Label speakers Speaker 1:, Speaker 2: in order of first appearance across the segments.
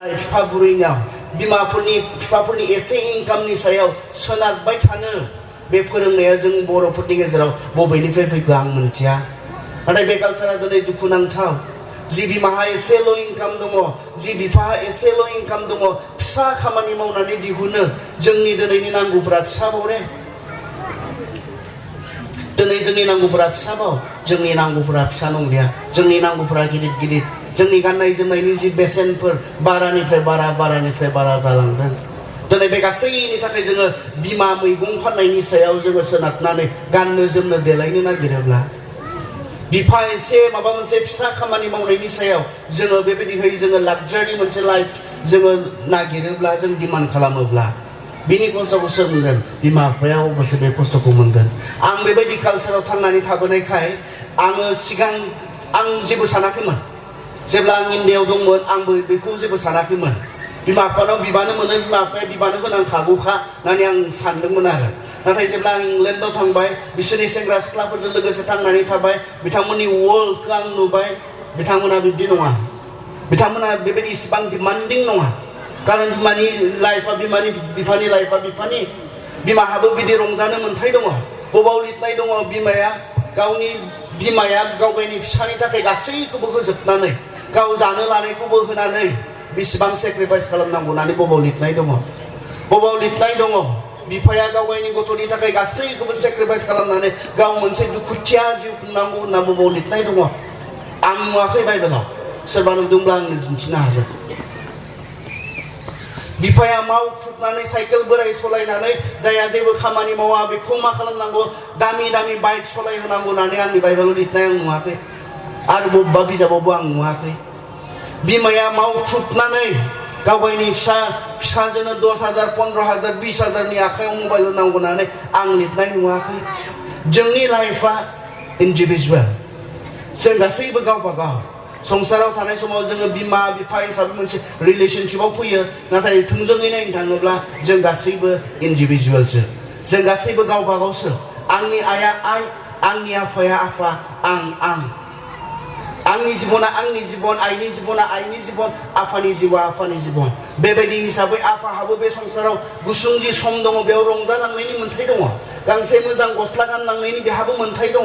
Speaker 1: बिफा बुरैनाव बिफाफोरनि एसे इनकामनि सायाव सोनारबाय थानो बे फोरोंनाया जों बर'फोरनि गेजेराव बबेनिफ्राय फैखो आं मिन्थिया। नाथाय बे कालचारा दिनै दुखुनांथाव। जि बिमाहा एसेल' इनकाम दङ, जि बिफाहा एसेल' इनकाम दङ, फिसा खामानि मावनानै दिहुनो जोंनि दिनैनि नांगौफोरा फिसाबावरे। दिनै जोंनि नांगौफोरा फिसाबाव, जोंनि नांगौफोरा फिसा नंलिया, जोंनि नांगौफोरा गिदिर गिदिर। जोंनि गाननाय जोमनायनि जि बेसेनफोर बारानिफ्राय बारा जालांदों। दिनै बे गासैनि थाखाय जोङो बिमा मैगं फाननायनि सायाव जोङो सोनारनानै गाननो जोमनो देलायनो नागिरोब्ला, बिफा एसे माबा मोनसे फिसा खामानि मावनायनि सायाव जोङो बेबायदिहै जोङो लाक्जारि मोनसे लाइफ जोङो नागिरोब्ला, जों डिमान्ड खालामोब्ला, बिनि खस्थ'खौ सोर मोनगोन? बिमा बिफाया अबसे बे खस्थ'खौ मोनगोन। आं बेबायदि कालचाराव थांनानै थाबोनायखाय आङो सिगां आं जेबो सानाखैमोन। जेब्ला आं इण्डियायाव दंमोन आंबो बेखौ जेबो सानाखैमोन। बिमा बिफानाव बिबानो मोनो, बिमा बिफाया बिबानो होनांखागौखा होननानै आं सानदोंमोन आरो। नाथाय जेब्ला आं इंलेण्डआव थांबाय, बिसोरनि सेंग्रा सिख्लाफोरजों लोगोसे थांनानै थाबाय, बिथांमोननि वर्ल्डखौ आं नुबाय। बिथांमोना बिब्दि नङा, बिथांमोना बेबायदि इसिबां डिमान्डिं नङा। खारन बिमानि लाइफआ बिफानि लाइफआ बिफानि। बिमाहाबो बिदि रंजानो मोन्थाय दङ। बबाव लिरनाय दङ, बिमाया गावनि फिसानि थाखाय गासैखौबो होजोबनानै, गाव जानो लानायखौबो होनानै बेसेबां सेक्रिफाइस खालामनांगौ होननानै बबाव लिरनाय दङ। बबाव लिरनाय दङ बिफाया गावनि गथ'नि थाखाय गासैखौबो सेक्रिफाइस खालामनानै गाव मोनसे दुखुथिया जिउ खुंनांगौ होनना बबाव लिरनाय दङ। आं नुवाखै बाइबेलाव, सोरबा नुदोंब्ला आंनो दिन्थिनो हागोन। बिफाया मावख्रुबनानै साइकेल बोराय सालायनानै जायहा जेबो खामानि मावा बेखौ मा खालामनांगौ? दामि दामि बाइक सालायहोनांगौ होननानै आंनि बाइबेलाव लिरनाय आं नुवाखै, आरो बबेबा बिजाबावबो आं नुवाखै। बिमाया मावख्रुबनानै गावनि फिसाजोनो 10,000, 15,000, 20,000नि आखायाव मबाइल होनांगौ होननानै आं लिरनाय नुवाखै। जोंनि लाइफआ इन्डिभिजुवेल, जों गासैबो गावबा गाव। संसाराव थानाय समाव जोङो बिमा बिफा हिसाबै मोनसे रिलेशनशिपआव फैयो, नाथाय थोंजोङै नायनो थाङोब्ला जों गासैबो इन्डिभिजुवेलसो, जों गासैबो गावबा गावसो। आंनि आइया आइ, आंनि आफाया आफा, आं। आंनि जिबना आंनि जिबन, आइनि जिबना आइनि जिबन, आफानि जिउआ आफानि जिबन। बेबायदि हिसाबै आफाहाबो बे संसाराव गुसुं जि सम दङ बेयाव रंजालांनायनि मोन्थाय दङ। गांसे मोजां गस्ला गानलांनायनि बेहाबो मोन्थाय दङ।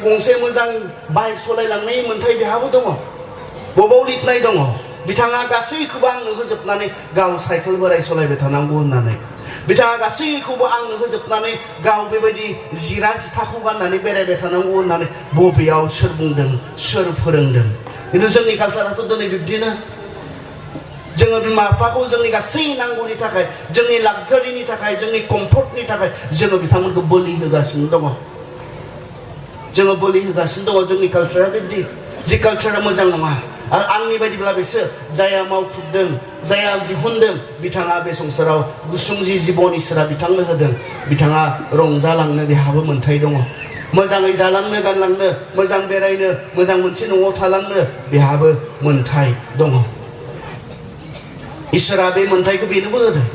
Speaker 1: गंसे मोजां बाइक सालायलांनायनि मोन्थाय बेहाबो दङ। बबाव लिरनाय दङ बिथाङा गासैखौबो आंनो होजोबनानै गाव साइकेल बोराय सालायबाय थानांगौ होननानै, बिथाङा गासैखौबो आंनो होजोबनानै गाव बेबायदि जिथाखौ गाननानै बेरायबाय थानांगौ होननानै बबेयाव सोर बुंदों, सोर फोरोंदों? खिन्थु जोंनि कालचाराथ' दिनै बिब्दिनो। जोङो बिमा बिफाखौ जोंनि गासै नांगौनि थाखाय, जोंनि लाक्जारिनि थाखाय, जोंनि कम्फर्टनि थाखाय जोङो बिथांमोनखौ बोलि होगासिनो दङ। जोङो बोलि होगासिनो दङ। जोंनि कालचारा बिब्दि, जि कालचारा मोजां नङा। आरो आंनि बायदिब्ला बेसो जायहा मावख्रुबदों, जायहा दिहुनदों, बिथाङा बे संसाराव गुसुं जि जिबन इसोरा बिथांनो होदों, बिथाङा रंजालांनो बेहाबो मोन्थाय दङ। मोजाङै जालांनो गानलांनो, मोजां बेरायनो, मोजां मोनसे न'आव थालांनो बेहाबो मोन्थाय दङ। इसोरा बे मोन्थायखौ बेनोबो होदों।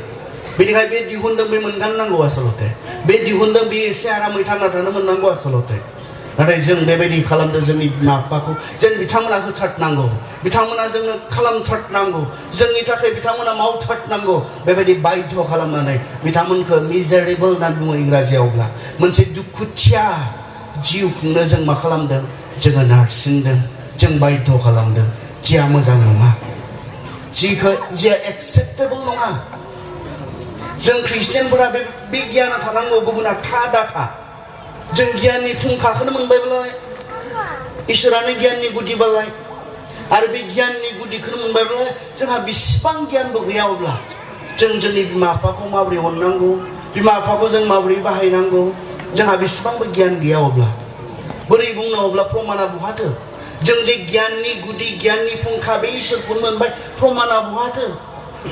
Speaker 1: बेनिखायनो बे दिहुनदों, बे मोनगारनांगौ आसलते। बे दिहुनदों, बे एसे आरामै थांना थानो मोननांगौ आसलते। नाथाय जों बेबायदि खालामदों जोंनि बिमा बिफाखौ। जों बिथांमोना होथारनांगौ, बिथांमोना जोंनो खालामथारनांगौ, जोंनि थाखाय बिथांमोना मावथारनांगौ, बेबायदि बाध्य खालामनानै बिथांमोनखौ मिजारेबल होननानै बुङो इंराजियावब्ला, मोनसे दुखुथिया जिउ खुंनो जों मा खालामदों? जोङो नारसिनदों, जों बाध्य खालामदों। जिया मोजां नङा, जिया एक्सेप्टेबल नङा। जों ख्रिस्टियानफोरा बे गियाना थानांगौ, गुबुना दाथा। जों गियाननि फुंखाखौनो मोनबायब्लालाय, इसोरानो गियाननि गुदिबालाय, आरो बे गियाननि गुदिखौनो मोनबायब्लालाय जोंहा बेसेबां गियानबो गैया अब्ला जों जोंनि बिमा बिफाखौ माबोरै अननांगौ, बिमा बिफाखौ जों माबोरै बाहायनांगौ, जोंहा बेसेबांबो गियान गैया अब्ला बोरै बुंनो? अब्ला प्रमाणा बहाथो? जों जे गियाननि गुदि, गियाननि फुंखा बे इसोरखौनो मोनबाय, प्रमाणा बहाथो?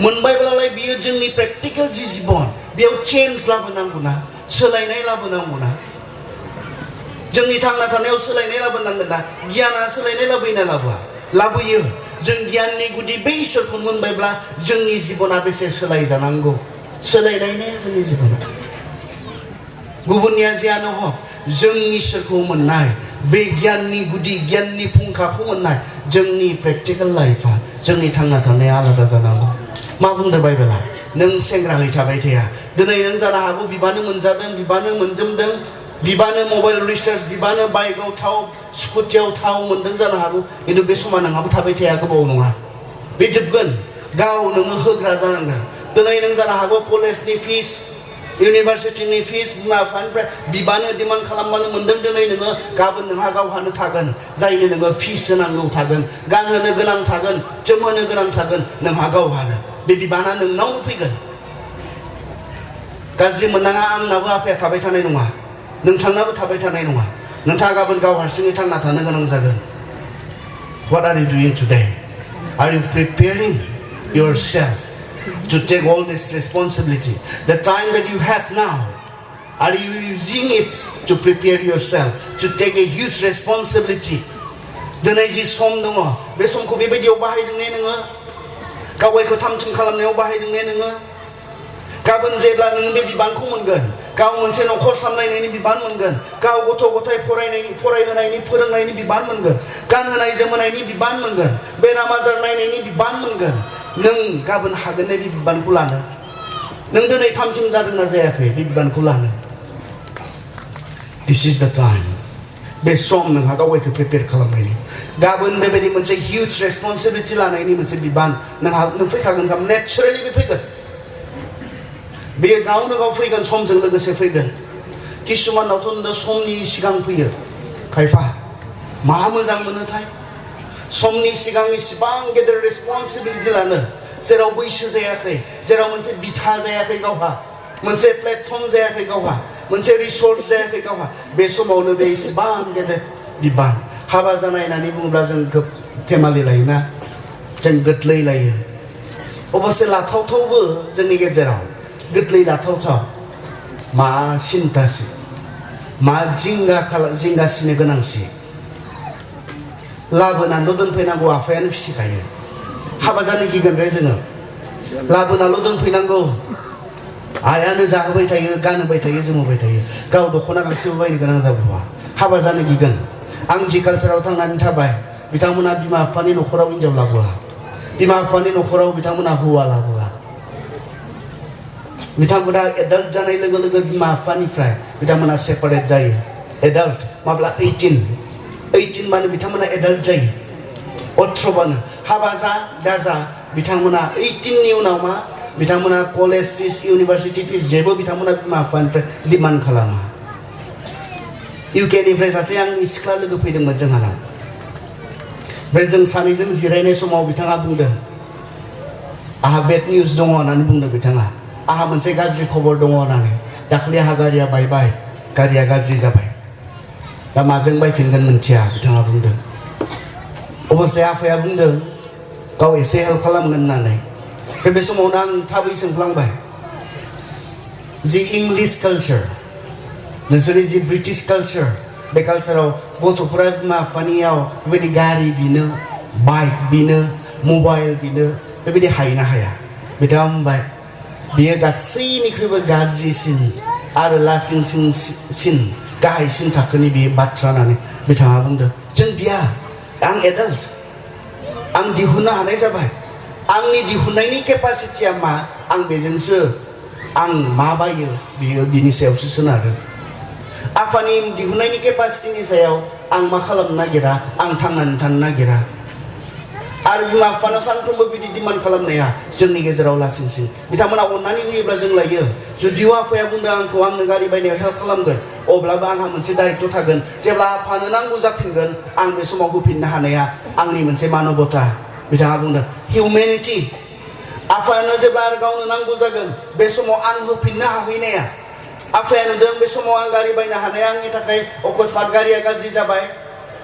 Speaker 1: मोनबायब्लालाय बियो जोंनि प्रेक्टिकेल जि जिबन बेयाव चेन्ज लाबोनांगौ ना, सोलायनाय लाबोनांगौ ना। जोंनि थांना थानायाव सोलायनाय लाबोनांगोन ना। गियाना सोलायनाय लाबोयोना लाबोआ? लाबोयो। जों गियाननि गुदि बे इसोरखौ मोनबायब्ला जोंनि जिबना बेसे सोलायजानांगौ? सोलायनायनो जोंनि जिबना। गुबुननिया जियानो हक, जोंनि इसोरखौ मोननाय बे गियाननि गुदि गियाननि फुंखाखौ मोननाय जोंनि प्रेक्टिकेल लाइफआ जोंनि थांना थानाया आलादा जानांगौ मा बुंदों बाइबेला नों सेंग्रायै थाबाय थाया दिनै नों जानो हागौ बिबानो मोनजादों बिबानो मोनजोबदों बिबानो मबाइल रिचार्ज बिबानो बाइकआव थाव स्कुटियाव थाव मोनदों जानो हागौ खिन्थु बे समा नोंहाबो थाबाय थाया गोबाव नङा बे जोबगोन गाव नोङो होग्रा जानांगोन दिनै नों जानो हागौ कलेजनि फिस इउनिभारसिटिनि फिस बिमा बिफानिफ्राय बिबानो डिमान्ड खालामबानो मोनदों दिनै नोङो गाबोन नोंहा गावहानो थागोन जायनो नोङो फिस होनांगौ थागोन गानहोनो गोनां थागोन जोमहोनो गोनां थागोन नोंहा गावहानो बे बिबाना नोंनावनो फैगोन गाज्रि मोननाङा आंनाबो आफाया थाबाय थानाय नङा नोंथांनाबो थाबाय थानाय नङा नोंथाङा गाबोन गाव हारसिङै थांना थानो गोनां जागोन What are you doing today? Are you preparing yourself to take all this responsibility? The time that you have now, are you using it to prepare yourself to take a huge responsibility? दिनै जि सम दङ बे समखौ बेबायदियाव बाहायदों ने नोङो गावगायखौ थाम-थिम खालामनायाव बाहायदों ने नोङो गाबोन जेब्ला नों बे बिबानखौ मोनगोन गाव मोनसे न'खर सामलायनायनि बिबान मोनगोन गाव गथ' गथाय फरायहोनायनि फोरोंनायनि बिबान मोनगोन गानहोनाय जोमहोनायनि बिबान मोनगोन बेराम आजार नायनायनि बिबान मोनगोन नों गाबोन हागोन ने बे बिबानखौ लानो नों दिनै थाम-थिम जादोंना जायाखै बे बिबानखौ लानो This is the time बे सम नोंहा गावगायखौ प्रिपेयार खालामनायनि गाबोन बेबायदि मोनसे हिउज रेसपन्सिबिलिटि लानायनि मोनसे बिबान नों फैखागोन नेचारेलि बे फैगोन बेयो गावनो गाव फैगोन समजों लोगोसे फैगोन किसुमानावथ' समनि सिगां फैयो खायफा मा मोजां मोनोथाय समनि सिगां इसिबां गेदेर रेसपन्सिबिलिटि लानो जेराव बैसो जायाखै जेराव मोनसे बिथा जायाखै गावहा मोनसे प्लेटफर्म जायाखै गावहा मोनसे रिसोर्स जायाखै गावहा बे समावनो बे इसिबां गेदेर बिबान हाबा जानाय होननानै बुङोब्ला जों थेमालि लायोना जों गोरलै लायो अबसे लाथावथावबो जोंनि गेजेराव गोरलै लाथावथाव मा सिन्तासि मा जिंगासिनो गोनांसि लाबोनानैल' दोनफैनांगौ आफायानो फिसिखायो हाबा जानो गिगोन रे जोङो लाबोनाल' दोनफैनांगौ आयानो जाहोबाय थायो गानहोबाय थायो जोमहोबाय थायो गाव दख'ना गांसेबो बायनो गोनां जाबोआ हाबा जानो गिगोन आं जि कालचाराव थांनानै थाबाय बिथांमोना बिमा बिफानि न'खराव हिनजाव लाबोआ बिमा बिफानि न'खराव बिथांमोना हौवा लाबोआ बिथांमोना एडाल्ट जानाय लोगो लोगो बिमा बिफानिफ्राय बिथांमोना सेपारेट जायो एडाल्ट माब्ला 18 माने बिथांमोना एडाल्ट जायो 18 बानो हाबा जा दाजा बिथांमोना 18 नि उनाव मा बिथांमोना कलेज फिस इउनिभारसिटि फिस जेबो बिथांमोना बिमा बिफानिफ्राय डिमान्ड खालामा इउकेनिफ्राय सासे आंनि सिख्ला लोगो फैदोंमोन जोंहानाव ओमफ्राय जों सानैजों जिरायनाय समाव बिथाङा बुंदों आहा बेड निउस दङ होननानै बुंदों बिथाङा आहा मोनसे गाज्रि खबर दङ होननानै दाखालि आहा गारिया बायबाय गारिया गाज्रि जाबाय दा माजों बायफिनगोन मिन्थिया बिथाङा बुंदों अबसे आफाया बुंदों गाव एसे हेल्प खालामगोन होननानै बे समावनो आं थाबै सोंफ्लांबाय जि इंलिश कालचार नोंसोरनि जि ब्रिटिश कालचार बे कालचाराव गथ'फोरा बिमा बिफानियाव बेबायदि गारि बिनो बाइक बिनो मबाइल बिनो बेबायदि हायोना हाया बिथाङा बुंबाय बियो गासैनिख्रुइबो गाज्रिसिन आरो लासिंसिन गाहायसिन थाखोनि बे बाथ्रा होननानै बिथाङा बुंदों जों बिया आं एडाल्ट आं दिहुननो हानाय जाबाय आंनि दिहुननायनि केपासिटिया मा आं बेजोंसो आं मा बायो बियो बिनि सायावसो सोनारो आफानि दिहुननायनि केपासिटिनि सायाव आं मा खालामनो नागिरा आं थांनानै थानो नागिरा आरो बिमा बिफानाव सानफ्रोमबो बिदि डिमान्ड खालामनाया जोंनि गेजेराव लासिंसिन बिथांमोना अननानै होयोब्ला जों लायो जुदिअ आफाया बुंदों आंखौ आंनो गारि बायनायाव हेल्प खालामगोन अब्लाबो आंहा मोनसे दायित्व थागोन जेब्ला आफानो नांगौ जाफिनगोन आं बे समाव होफिननो हानाया आंनि मोनसे मानबता बिथाङा बुंदों हिउमेनिटि आफायानो जेब्ला आरो गावनो नांगौ जागोन बे समाव आं होफिननो हाहैनाया आफाया नुदों बे समाव आं गारि बायनो हानाया आंनि थाखाय अकस्मात गारिया गाज्रि जाबाय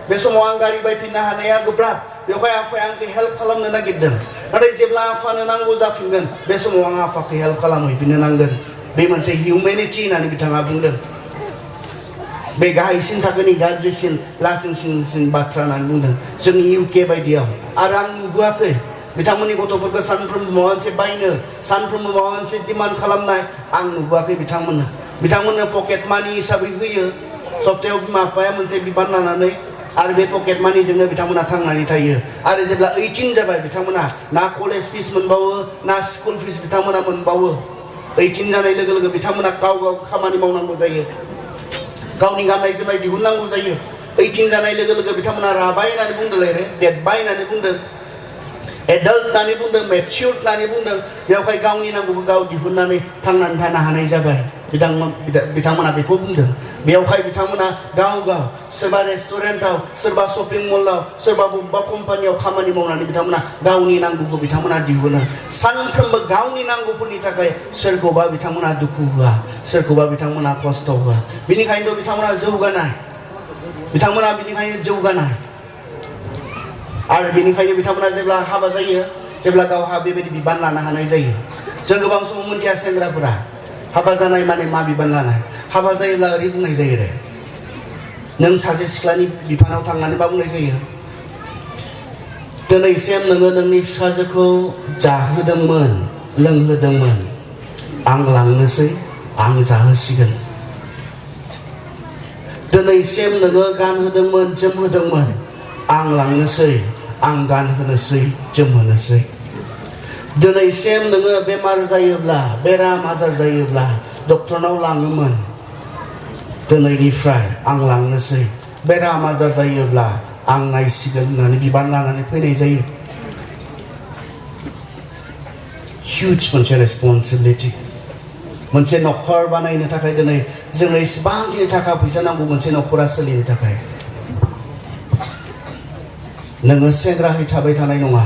Speaker 1: बे समाव आं गारि बायफिननो हानाया गोब्राब बेवहाय आफाया आंखौ हेल्प खालामनो नागिरदों नाथाय जेब्ला आफानो नांगौ जाफिनगोन बे समाव आं आफाखौ हेल्प खालामहैफिननो नांगोन बे मोनसे हिउमेनिटि होननानै बिथाङा बुंदों बे गाहायसिन थाखोनि गाज्रिसिन लासिंसिन बाथ्रा होननानै बुंदों जोंनि इउके बायदियाव आरो आं नुबोआखै बिथांमोननि गथ'फोरखौ सानफ्रोमबो माबा मोनसे बायनो सानफ्रोमबो माबा मोनसे डिमान्ड खालामनाय आं नुबोआखै बिथांमोननो पकेट मानि हिसाबै होयो सप्तायाव बिमा बिफाया मोनसे बिबान लानानै आरो बे पकेट मानिजोंनो बिथांमोना थांनानै थायो आरो जेब्ला 18 जाबाय बिथांमोना ना कलेज फिस मोनबावो ना स्कुल फिस बिथांमोना मोनबावो 18 जानाय लोगो लोगो बिथांमोना गाव खामानि मावनांगौ जायो गावनि गाननाय जोमनाय दिहुननांगौ जायो 18 जानाय लोगो लोगो बिथांमोना राबाय होननानै बुंदोंलाय देरबाय होननानै बुंदों एडाल्ट होननानै बुंदों मेच्युर होननानै बुंदों बेवहाय गावनि नांगौखौ गाव दिहुननानै थांनानै थानो हानाय जाबाय बिथांमोना बेखौ बुंदों बेवहाय बिथांमोना गाव सोरबा रेस्टुरेन्टआव सोरबा शपिं मलाव सोरबा बबेबा कम्पानियाव खामानि मावनानै बिथांमोना गावनि नांगौखौ बिथांमोना दिहुनो सानफ्रोमबो गावनि नांगौफोरनि थाखाय सोरखौबा बिथांमोना दुखु होआ सोरखौबा बिथांमोना खस्थ' होआ बिनिखायनोथ' बिथांमोना जौगानाय आरो बेनिखायनो बिथांमोना जेब्ला हाबा जायो जेब्ला गावहा बेबायदि बिबान लानो हानाय जायो जों गोबां समाव मोनथिया सेंग्राफोरा हाबा जानाय माने मा बिबान लानाय हाबा जायोब्ला ओरै बुंनाय जायो रे नों सासे सिख्लानि बिफानाव थांनानै मा बुंनाय जायो दिनैसिम नोङो नोंनि फिसाजोखौ जाहोदोंमोन लोंहोदोंमोन आं लांनोसै आं जाहोसिगोन दिनैसिम नोङो गानहोदोंमोन जोमहोदोंमोन आं लांनोसै आं गानहोनोसै जोमहोनोसै दिनैसिम नोङो बेमार जायोब्ला बेराम आजार जायोब्ला डक्टरनाव लाङोमोन दिनैनिफ्राय आं लांनोसै बेराम आजार जायोब्ला आं नायसिगोन होननानै बिबान लानानै फैनाय जायो हिउज मोनसे रेसपन्सिबिलिटि मोनसे नखर बानायनो थाखाय दिनै जोंनो इसेबांखिनि थाखा फैसा नांगौ मोनसे नखरा सोलिनो थाखाय नोङो सेंग्राहै थाबाय थानाय नङा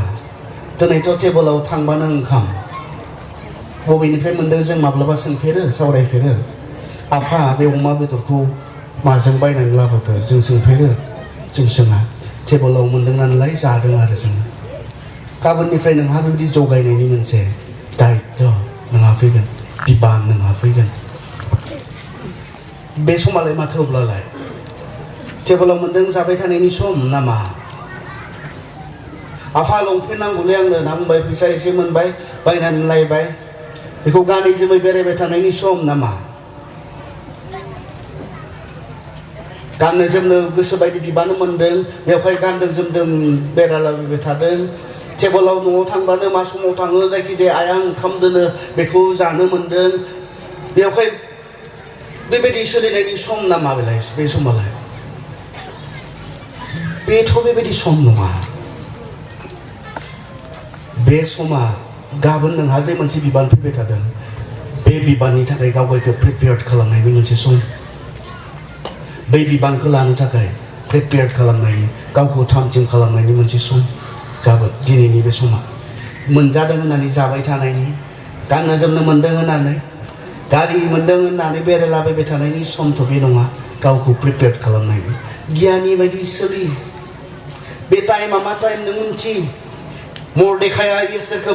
Speaker 1: दिनैथ' टेबोलाव थांबानो ओंखाम बबेनिफ्राय मोन्दों जों माब्लाबा सोंफेरो सावरायफेरो आफा बे अमा बेदरखौ माजों बायनानै लाबोखो जों सोंफेरो जों सोङा टेबोलाव मोन्दों नालाय जादों आरो जोङो गाबोननिफ्राय नोंहा बेबायदि जगायनायनि मोनसे दायित्व नोंहा फैगोन बिबान नोंहा फैगोन बे समालाय माथो अब्लालाय टेबोलाव मोन्दों जाबाय थानायनि सम नामा आफा लंपेन्ट नांगौलै आंनो नांबाय फैसा एसे मोनबाय बायनानै लायबाय बेखौ गानै जोमै बेरायबाय थानायनि सम नामा गाननो जोमनो गोसो बायदि बिबान मोनदों बेवहाय गानदों जोमदों बेरायलाबायबाय थादों टेबोलाव न'आव थांबानो मा समाव थाङो जायखिजाया आया ओंखाम दोनो बेखौ जानो मोनदों बेवहाय बेबायदि सोलिनायनि सम नामा बे समालाय बेथ' बेबायदि सम नङा बे समा गाबोन नोंहा जे मोनसे बिबान फैबाय थादों बे बिबाननि थाखाय गावगायखौ प्रिपेयार खालामनायनि मोनसे सम बै बिबानखौ लानो थाखाय प्रिपेयार खालामनायनि गावखौ थामथिम खालामनायनि मोनसे सम गाबोन दिनैनि बे समा मोनजादों होननानै जाबाय थानायनि गाननो जोमनो मोन्दों होननानै गारि मोन्दों होननानै बेरायलाबायबाय थानायनि समथ' बे नङा गावखौ प्रिपेयार खालामनायनि गियानि बायदि सोलि बे टाइमा मा टाइम नों मिन्थि मर्देखाया एस्तेरखौ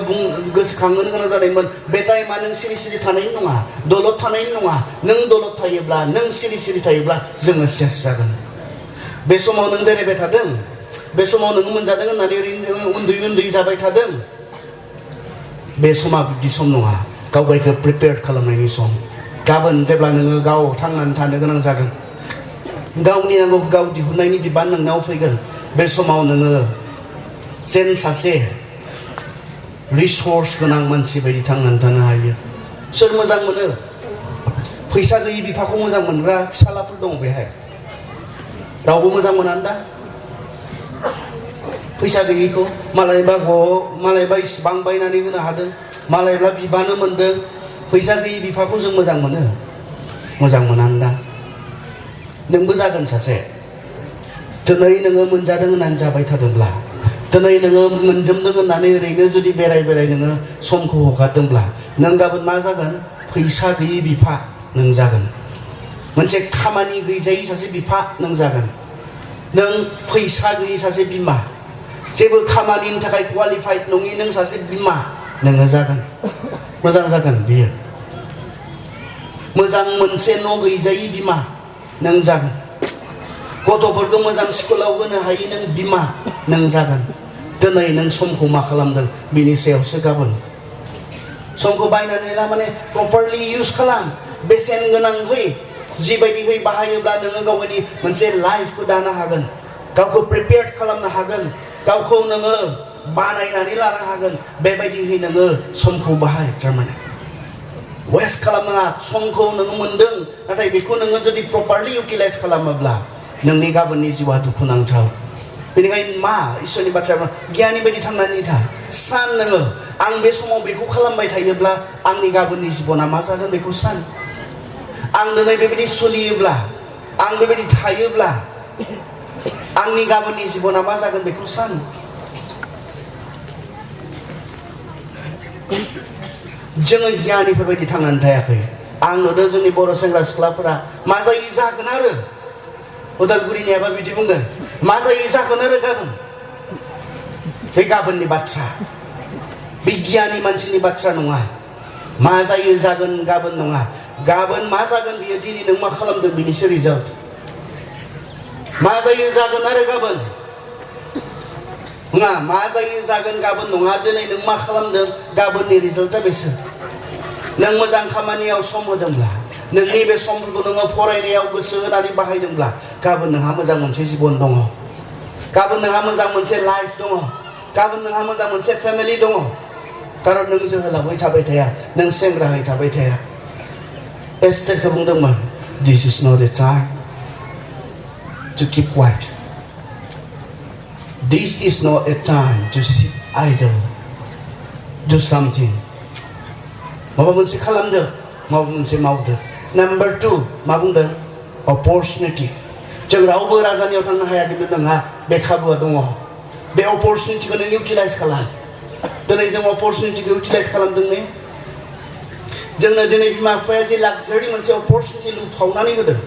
Speaker 1: गोसोखांनो गोनां जादोंमोन बे टाइमा नों सिरि सिरि थानायनि नङा दलद थानायनि नङा नों दलद थायोब्ला नों सिरि सिरि थायोब्ला जोङो सेस जागोन बे समाव नों बेरायबाय थादों बे समाव नों मोनजादों होननानै ओरैनो उन्दै जाबाय थादों बे समा बिदि सम नङा गावगायखौ प्रिपेयार खालामनायनि सम गाबोन जेब्ला नोङो गाव थांनानै थानो गोनां जागोन गावनि नांगौखौ गाव दिहुननायनि बिबान नोंनाव फैगोन बे समाव नोङो जेन सासे रिसर्स गोनां मानसि बायदि थांनानै थानो हायो सोर मोजां मोनो फैसा गैयि बिफाखौ मोजां मोनग्रा फिसालाफोर दं बेहाय रावबो मोजां मोनानो दा फैसा गैयिखौ मालायबा इसिबां बायनानै होनो हादों मालायब्ला बिबानो मोनदों फैसा गैयि बिफाखौ जों मोजां मोनानो दा नोंबो जागोन सासे दिनै नोङो मोनजादों होननानै जाबाय थादोंब्ला दिनै नोङो मोनजोबदों होननानै ओरैनो जुदि बेराय नोङो समखौ हगारदोंब्ला नों गाबोन मा जागोन फैसा गैयि बिफा नों जागोन मोनसे खामानि गैजायै सासे बिफा नों जागोन नों फैसा गैयि सासे बिमा जेबो खामानिनि थाखाय क्वालिफाइड नङि नों सासे बिमा नोङो जागोन मोजां जागोन बियो मोजां मोनसे न' गैजायै बिमा नों जागोन गथ'फोरखौ मोजां स्कुलाव होनो हायै नों बिमा नों जागोन दिनै नों समखौ मा खालामदों बिनि सायावसो गाबोन समखौ बायनानै ला माने प्रपारलि इउज खालाम बेसेन गोनां बै जिबायदिहै बाहायोब्ला नोङो गावनि मोनसे लाइफखौ दानो हागोन गावखौ प्रिपेयार खालामनो हागोन गावखौ नोङो बानायनानै लानो हागोन बेबायदिहै नोङो समखौ बाहाय थारमाने वेस्ट खालामनाङा समखौ नोङो मोन्दों नाथाय बेखौ नोङो जुदि प्रपारलि इउटिलाइज खालामोब्ला नोंनि गाबोननि जिउआ दुखुनांथाव बेनिखायनो मा इसोरनि बाथ्राया गियानि बायदि थांनानै था सान नोङो आं बे समाव बेखौ खालामबाय थायोब्ला आंनि गाबोननि जिबना मा जागोन बेखौ सान आं दिनै बेबायदि सोलियोब्ला आं बेबायदि थायोब्ला आंनि गाबोननि जिबना मा जागोन बेखौ सान जोङो गियानिफोरबायदि थांनानै थायाखै आं नुदों जोंनि बर' सेंग्रा सिख्लाफोरा मा जायो जागोन आरो उदालगुरिनियाबा बिदि बुंगोन मा जायो जागोन आरो गाबोन बे गाबोननि बाथ्रा बे गियानि मानसिनि बाथ्रा नङा मा जायो जागोन गाबोन नङा गाबोन मा जागोन बियो दिनै नों मा खालामदों बिनिसो रिजाल्ट मा जायो जागोन आरो गाबोन नङा मा जायो जागोन गाबोन नङा दिनै नों मा खालामदों गाबोननि रिजाल्टआ बेसो नों मोजां खामानियाव सम होदोंब्ला नोंनि बे समफोरखौ नोङो फरायनायाव गोसो होनानै बाहायदोंब्ला गाबोन नोंहा मोजां मोनसे जिबन दङ गाबोन नोंहा मोजां मोनसे लाइफ दङ गाबोन नोंहा मोजां मोनसे फेमिलि दङ कारन नों जोहोलावै थाबाय थाया नों सेंग्राहै थाबाय थाया एस्टेरखौ बुंदोंमोन this is not a time to keep quiet this is not a time to sit idle do something माबा मोनसे खालामदो माबा मोनसे मावदो नाम्बार 2 मा बुंदों अपरचुनिटि जों रावबो राजानियाव थांनो हाया खिन्थु नोंहा बे खाबुआ दङ बे अपरचुनिटिखौ नों इउटिलाइज खालाम दिनै जों अपरचुनिटिखौ इउटिलाइज खालामदों ने जोंनो दिनै बिमा बिफाया जे लाक्जारि मोनसे अपरचुनिटि लुफावनानै होदों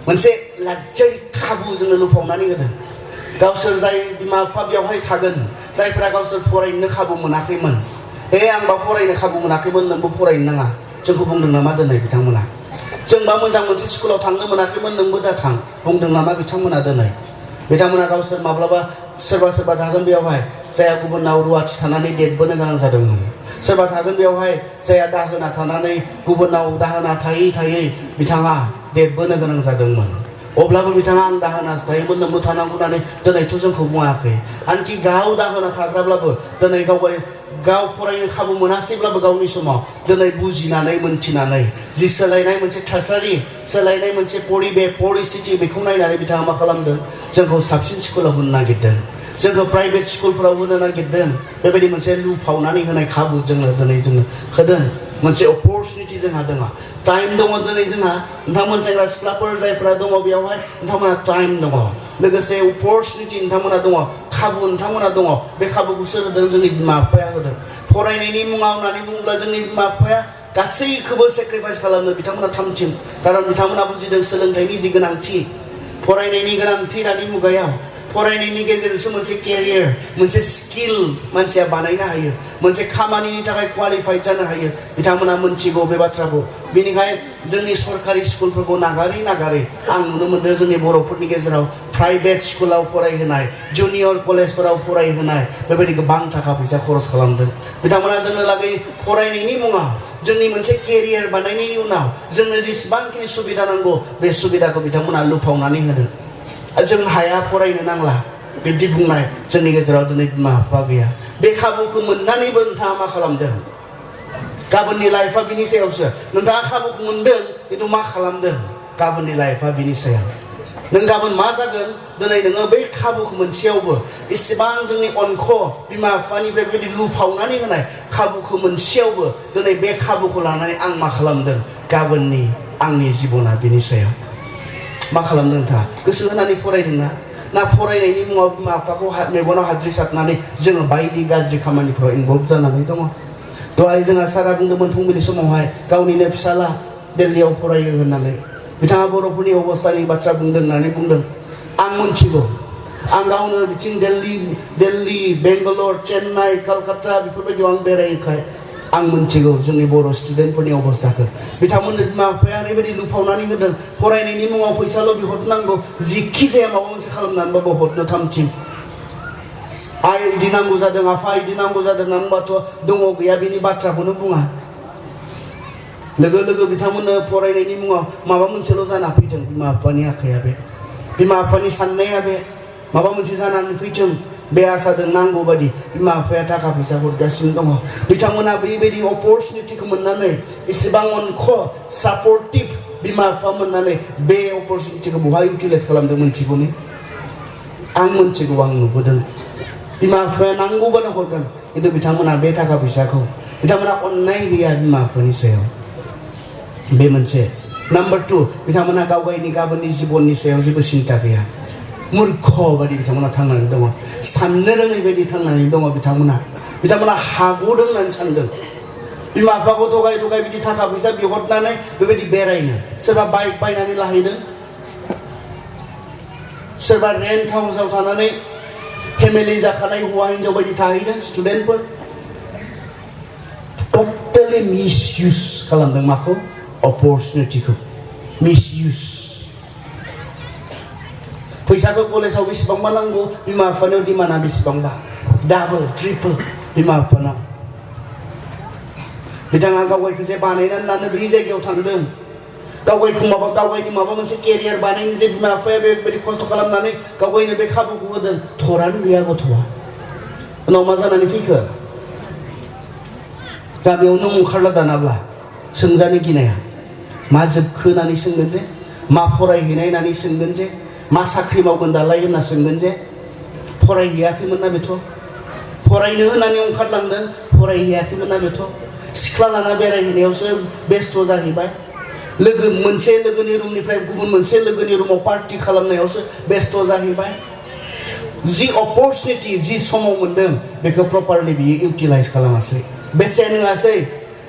Speaker 1: मोनसे लाक्जारि खाबु जोंनो लुफावनानै होदों गावसोर जाय बिमा बिफा बेवहाय थागोन जायफोरा गावसोर फरायनो खाबु मोनाखैमोन हे आंबा फरायनो खाबु मोनाखैमोन नोंबो फरायनो नाङा जोंखौ बुंदों नामा दिनै बिथांमोना जोंबा मोजां मोनसे स्कुलाव थांनो मोनाखैमोन नोंबो दा थां बुंदों नामा बिथांमोना दिनै बिथांमोना गावसोर माब्लाबा सोरबा सोरबा थागोन बेवहाय जायहा गुबुनाव रुवाथि थानानै देरबोनो गोनां जादोंमोन सोरबा थागोन बेवहाय जायहा दाहोना थानानै गुबुनाव दाहोना थायै थायै बिथाङा देरबोनो गोनां जादोंमोन अब्लाबो बिथाङा आं दाहोनासो थायोमोन नोंबो थानांगौ होननानै दिनैथ' जोंखौ बुङाखै आनखि गाव दाहोना थाग्राब्लाबो दिनै गाव फरायनो खाबु मोनासैब्लाबो गावनि समाव दिनै बुजिनानै मोन्थिनानै जि सोलायनाय मोनसे थासारि सोलायनाय मोनसे परिस्थिति बेखौ नायनानै बिथाङा मा खालामदों जोंखौ साबसिन स्कुलाव होनो नागिरदों जोंखौ प्राइभेट स्कुलफोराव होनो नागिरदों बेबायदि मोनसे लुफावनानै होनाय खाबु दिनै जोंनो होदों मोनसे अपरचुनिटि जोंहा दङ टाइम दङ दिनै जोंहा नोंथांमोन सेंग्रा सिख्लाफोर जायफोरा दङ बेवहाय नोंथांमोना टाइम दङ लोगोसे अपरचुनिटि नोंथांमोना दङ खाबु नोंथांमोना दङ बे खाबुखौ सोर होदों जोंनि बिमा बिफाया होदों फरायनायनि मुङाव होननानै बुङोब्ला जोंनि बिमा बिफाया गासैखौबो सेक्रिफाइस खालामनो बिथांमोना थामथिम कारन बिथांमोना बुजिदों सोलोंथाइनि जि गोनांथि फरायनायनि गोनांथि दानि मुगायाव फरायनायनि गेजेरजोंसो मोनसे केरियार मोनसे स्किल मानसिया बानायनो हायो मोनसे खामानिनि थाखाय क्वालिफाइड जानो हायो बिथांमोना मोनथिगौ बे बाथ्राखौ बेनिखायनो जोंनि सरकारि स्कुलफोरखौ नागारै आं नुनो मोनदों जोंनि बर'फोरनि गेजेराव प्राइभेट स्कुलाव फरायहोनाय जुनियर कलेजफोराव फरायहोनाय बेबायदि गोबां थाखा फैसा खरस खालामदों बिथांमोना जोंनो लागै फरायनायनि मुङाव जोंनि मोनसे केरियार बानायनायनि उनाव जोंनो जेसेबांखिनि सुबिदा नांगौ बे सुबिदाखौ बिथांमोना लुफावनानै होदों जों हाया फरायनो नांला बिब्दि बुंनाय जोंनि गेजेराव दिनै बिमा बिफा गैया बे खाबुखौ मोननानैबो नोंथाङा मा खालामदों गाबोननि लाइफआ बिनि सायावसो नोंथाङा खाबुखौ मोनदों खिन्थु मा खालामदों गाबोननि लाइफआ बिनि सायाव नों गाबोन मा जागोन दिनै नोङो बै खाबुखौ मोनसेयावबो इसेबां जोंनि अनख बिमा बिफानिफ्राय बेबायदि लुफावनानै होनाय खाबुखौ मोनसेयावबो दिनै बे खाबुखौ लानानै आं मा खालामदों गाबोननि आंनि जिबना बिनि सायाव मा खालामदों नोंथाङा गोसो होनानै फरायदोंना ना फरायनायनि मुङाव बिमा बिफाखौ मेगनाव हाद्रि सारनानै जोङो बायदि गाज्रि खामानिफ्राव इनभल्भ जानानै दङ दहाय जोंहा सारा बुंदोंमोन फुंबिलि समावहाय गावनिनो फिसाला दिल्लीयाव फरायो होननानै बिथाङा बर'फोरनि अबस्थानि बाथ्रा बुंदों होननानै बुंदों आं मोनथिगौ आं गावनो बिथिं दिल्ली बेंगालर चेन्नाइ कलकाता बेफोरबायदियाव आं बेरायैखाय आं मोनथिगौ जोंनि बर' स्टुडेन्टफोरनि अबस्थाखौ बिथांमोननो बिमा बिफाया ओरैबायदि लुफावनानै होदों फरायनायनि मुङाव फैसाल' बिहरनांगौ जिखि जाया माबा मोनसे खालामनानैबाबो हरनो थामथिं आइ इदि नांगौ जादों आफा इदि नांगौ जादों होनबाथ' दङ गैया बिनि बाथ्राखौनो बुङा लोगो लोगो बिथांमोननो फरायनायनि मुङाव माबा मोनसेल' जाना फैथों बिमा बिफानि आखाइया बे बिमा बिफानि साननाया बे माबा मोनसे जानानै फैथों बे आसाजों नांगौ बादि बिमा बिफाया थाखा फैसा हरगासिनो दङ बिथांमोना बेबायदि अपरचुनिटिखौ मोननानै एसेबां अनख सापर्टिभ बिमा बिफा मोननानै बे अपरचुनिटिखौ बहाय इउटिलाइज खालामदों मोनथिगौनि आं मोनथिगौ आं नुबोदों बिमा बिफाया नांगौबानो हरगोन खिन्थु बिथांमोना बे थाखा फैसाखौ बिथांमोना अननाय गैया बिमा बिफानि सायाव बे मोनसे नाम्बार 2 बिथांमोना गाव गावनि गाबोननि जिबननि सायाव जेबो सिन्ता गैया मूर्ख बादि बिथांमोना थांनानै दङ साननो रोङै बायदि थांनानै दङ बिथांमोना हागौदों होननानै सानदों बिमा बिफाखौ थगाय थगाय बिदि थाखा फैसा बिहरनानै बेबायदि बेरायनो सोरबा बाइक बायनानै लाहैदों सोरबा रेन्ट हाउसआव थानानै फेमिलि जाखानाय हौवा हिन्जाव बायदि थाहैदों स्टुडेन्टफोर टटेलि मिसइउज खालामदों माखौ अपरचुनिटिखौ मिसइउज फैसाखौ कलेजाव बेसेबांबा नांगौ बिमा बिफानाव डिमान्डआ बेसेबांबा डाबल ट्रिपल बिमा बिफानाव बिथाङा गावगायखौ जे बानायनानै लानो बै जायगायाव थांदों गावगायखौ गावगायनि माबा मोनसे केरियार बानायनो जे बिमा बिफाया बेबायदि खस्थ' खालामनानै गावगायनो बे खाबुखौ होदों थरानो गैया गथ'आ उनाव मा जानानै फैखो गामियाव नों ओंखारला दानाब्ला सोंजानो गिनाया मा जोबखो होननानै सोंगोन जे मा फरायहैनाय होननानै सोंगोन जे मा साख्रि मावगोन दालाय होनना सोंगोन जे फरायहैयाखैमोन ना बेथ' फरायनो होननानै ओंखारलांदों फरायहैयाखैमोन ना बेथ' सिख्ला लाना बेरायहैनायावसो बेस्थ' जाहैबाय मोनसे लोगोनि रुमनिफ्राय गुबुन मोनसे लोगोनि रुमाव पार्टि खालामनायावसो बेस्थ' जाहैबाय जि अपरचुनिटि जि समाव मोनदों बेखौ प्रपारलि बियो इउटिलाइज खालामासै बेसेन होआसै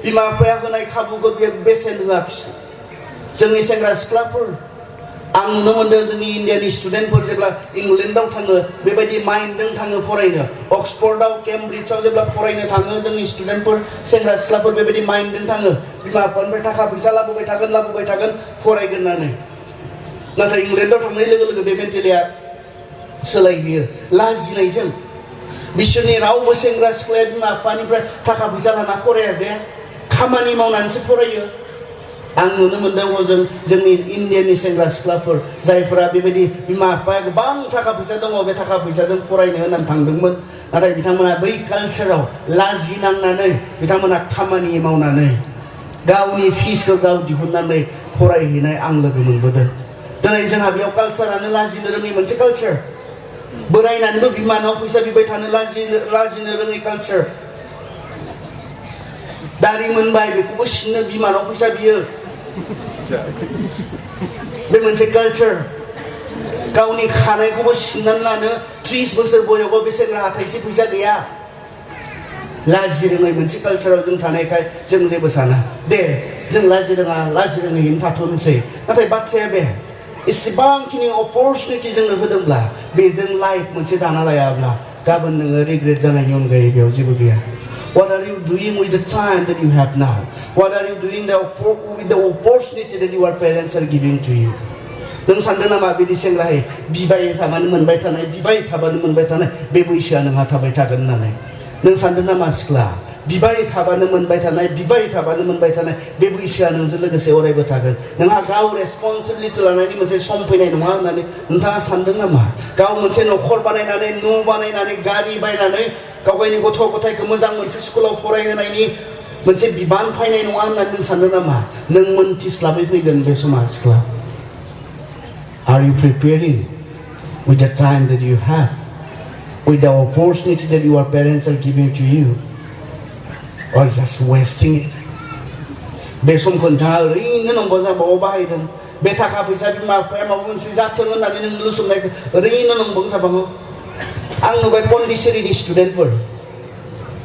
Speaker 1: बिमा बिफाया होनाय खाबुखौ बियो बेसेन होआखिसै जोंनि सेंग्रा सिख्लाफोर आं नुनो मोनदों जोंनि इण्डियानि स्टुडेन्टफोर जेब्ला इंलेन्डआव थाङो बेबायदि माइन्डजों थाङो फरायनो अक्सफर्डआव केम्ब्रिजआव जेब्ला फरायनो थाङो जोंनि स्टुडेन्टफोर सेंग्रा सिख्लाफोर बेबायदि माइन्डजों थाङो बिमा बिफानिफ्राय थाखा फैसा लाबोबाय थागोन फरायगोन होननानै नाथाय इंलेन्डआव थांनाय लोगो लोगो बे मेन्टेलिया सोलायहैयो लाजिनायजों बिसोरनि रावबो सेंग्रा सिख्लाया बिमा बिफानिफ्राय थाखा फैसा लाना फराया जे खामानि मावनानैसो फरायो आं नुनो मोनदों हजों जोंनि इण्डियानि सेंग्रा सिख्लाफोर जायफोरा बेबायदि बिमा बिफाया गोबां थाखा फैसा दङ बे थाखा फैसाजों फरायनो होननानै थांदोंमोन नाथाय बिथांमोना बै कालचाराव लाजिनांनानै बिथांमोना खामानि मावनानै गावनि फिसखौ गाव दिहुननानै फरायहैनाय आं लोगो मोनबोदों दिनै जोंहा बेयाव कालचारानो लाजिनो रोङै मोनसे कालचार बोरायनानैबो बिमानाव फैसा बिबाय थानो लाजिनो रोङै कालचार दारि मोनबाय बेखौबो सिननो बिमानाव फैसा बियो बे मोनसे कालचार गावनि खानायखौबो सिननानै लानो 30 बोसोर बयसआव बे सेंग्राहा थाइसे फैसा गैया लाजि रोङै मोनसे कालचाराव जों थानायखाय जों जेबो साना दे जों लाजि रोङैनो थाथ'नोसै नाथाय बाथ्राया बे इसेबांखिनि अपरचुनिटि जोंनो होदोंब्ला बेजों लाइफ मोनसे दाना लायाब्ला गाबोन नोङो रिग्रेट जानायनि अनगायै बेयाव जेबो गैया What are you doing with the time that you have now? What are you doing with the opportunity that your parents are giving to you? नों सानदों नामा बिदि सेंग्रायै बिबाय थाबानो मोनबाय थानाय बे बैसोआ नोंहा थाबाय थागोन होननानै नों सानदों नामा सिख्ला बिबाय थाबानो मोनबाय थानाय बे बैसोआ नोंजों लोगोसे अरायबो थागोन नोंहा गाव रेसपन्सिबिलिटि लानायनि मोनसे सम फैनाय नङा होननानै नोंथाङा सानदों नामा गाव मोनसे न'खर बानायनानै न' बानायनानै गारि बायनानै गाव गावनि गथ' गथायखौ मोजां मोनसे स्कुलाव फरायहोनायनि मोनसे बिबान फैनाय नङा होननानै नों सानदों नामा नों मोनथिस्लाबै फैगोन बे समा सिख्ला Are you preparing with the time that you have with the opportunity that your parents are giving to you or just wasting it बे समखौ नोंथाङा ओरैनो नंबा जाबाव बाहायदों बे थाखा फैसा बिमा बिफाया माबा मोनसे जाथों होननानै नों लुसुमनायखौ ओरैनो नंबां जाबाङो आं नुबाय पन्डिचेरिनि स्टुडेन्टफोर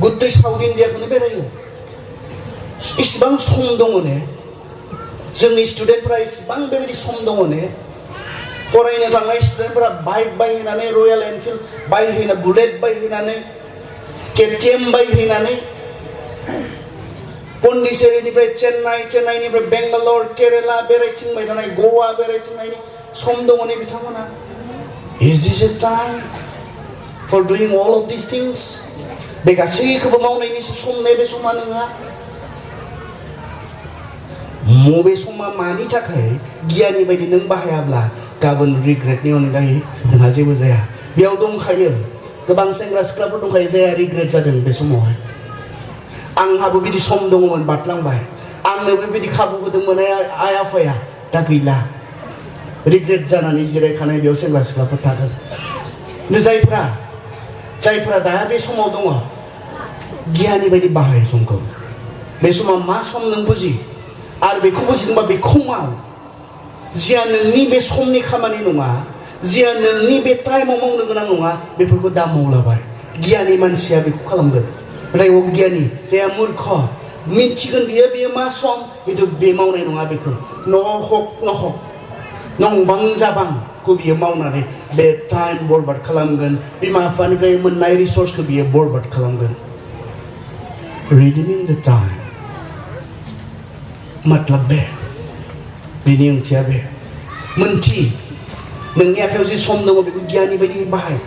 Speaker 1: गुदै साउथ इण्डियाखौनो बेरायो इसिबां सम दङ ने जोंनि स्टुडेन्टफोरा इसिबां बेबायदि सम दङ ने फरायनो थांनाय स्टुडेन्टफोरा बाइक बायहैनानै रयेल एनफिल्ड बायहैना बुलेट बायहैनानै केटिएम बायहैनानै पन्डिचेरिनिफ्राय चेन्नाइनिफ्राय बेंगालर केरेला बेरायथिंबाय थानाय गवा बेरायथिंनायनि सम दङ ने बिथांमोना Is this a time for doing all of these things? बे गासैखौबो मावनायनि सम ने बे समा नोंहा मबे समा मानि थाखाय गियानि बायदि नों बाहायाब्ला गाबोन रिग्रेटनि अनगायै नोंहा जेबो जाया बेयाव दंखायो गोबां सेंग्रा सिख्लाफोर दंखायो जाया रिग्रेट जादों बे समावहाय आंहाबो बिदि सम दङमोन बारलांबाय आंनो बेबायदि खाबु होदोंमोन आइ आफाया दा गैला रिग्रेट जानानै जिरायखानाय बेयाव सेंग्रा सिख्लाफोर थागोन जायफोरा दा बे समाव दङ गियानि बायदि बाहाय समखौ बे समाव मा सम नों बुजि आरो बेखौ बुजिदोंबा बेखौ माव जिया नोंनि बे समनि खामानि नङा जिया नोंनि बे टाइमाव मावनो गोनां नङा बेफोरखौ दा मावलाबाय गियानि मानसिया बेखौ खालामगोन नाथाय अगियानि जाया मूर्ख मिथिगोन बियो मा सम खिन्थु बे मावनाय नङा बेखौ नहक नंबां जाबांखौ बियो मावनानै बे टाइम बरबाद खालामगोन बिमा बिफानिफ्राय मोननाय रिसर्सखौ बियो बरबाद खालामगोन रिडिमिं द टाइम मतलब बेनि ओंथिया बे मोनथि नोंनि आखायाव जे सम दङ बेखौ गियानि बायदि बाहाय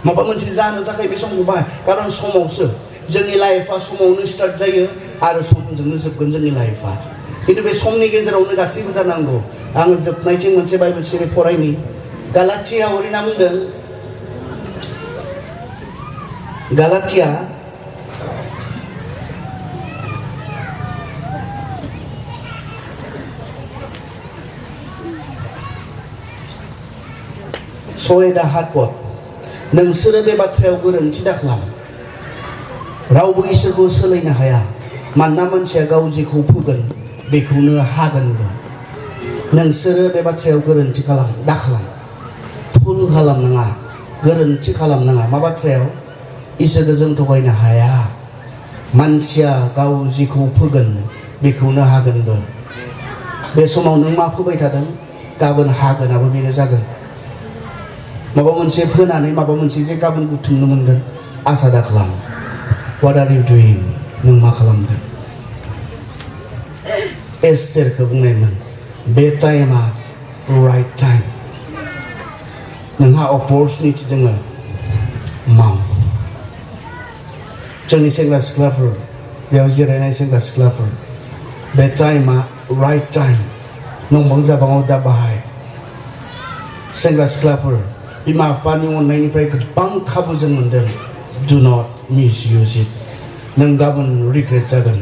Speaker 1: माबा मोनसे जानो थाखाय बे समखौ बाहाय खारन समावसो जोंनि लाइफआ समावनो स्टार्ट जायो आरो समजोंनो जोबगोन जोंनि लाइफआ खिन्थु बे समनि गेजेरावनो गासैबो जानांगौ आङो जोबनायथिं मोनसे बाइबेल सिरि फरायनि गालातिया ओरैना बुंदों गालातिया सयदा हातपद नोंसोरो बे बाथ्रायाव गोरोन्थि दाखालाम रावबो इसोरखौ सोलायनो हाया मानोना मानसिया गाव जेखौ फोगोन बेखौनो हागोनबो नोंसोरो बे बाथ्रायाव गोरोन्थि दाखालाम भुल खालामनाङा गोरोन्थि खालामनाङा मा बाथ्रायाव इसोरखौ जों थगायनो हाया मानसिया गाव जेखौ फोगोन बेखौनो हागोनबो बे समाव नों मा फोबाय थादों गाबोन हागोनाबो बेनो जागोन माबा मोनसे फोनानै माबा मोनसे जे गाबोन बुथुमनो मोनगोन आसा दाखालाम What are you doing? नों मा खालामदों एस्तेरखौ बुंनायमोन बे टाइमा राइट टाइम नोंहा अपरचुनिटि दङ माव जोंनि सेंग्रा सिख्लाफोर बेयाव जिरायनाय सेंग्रा सिख्लाफोर बे टाइमा राइट टाइम नंबां जाबाङाव दा बाहाय सेंग्रा सिख्लाफोर बिमा बिफानि अननायनिफ्राय गोबां खाबु जों मोनदों Do not misuse it नों गाबोन रिग्रेट जागोन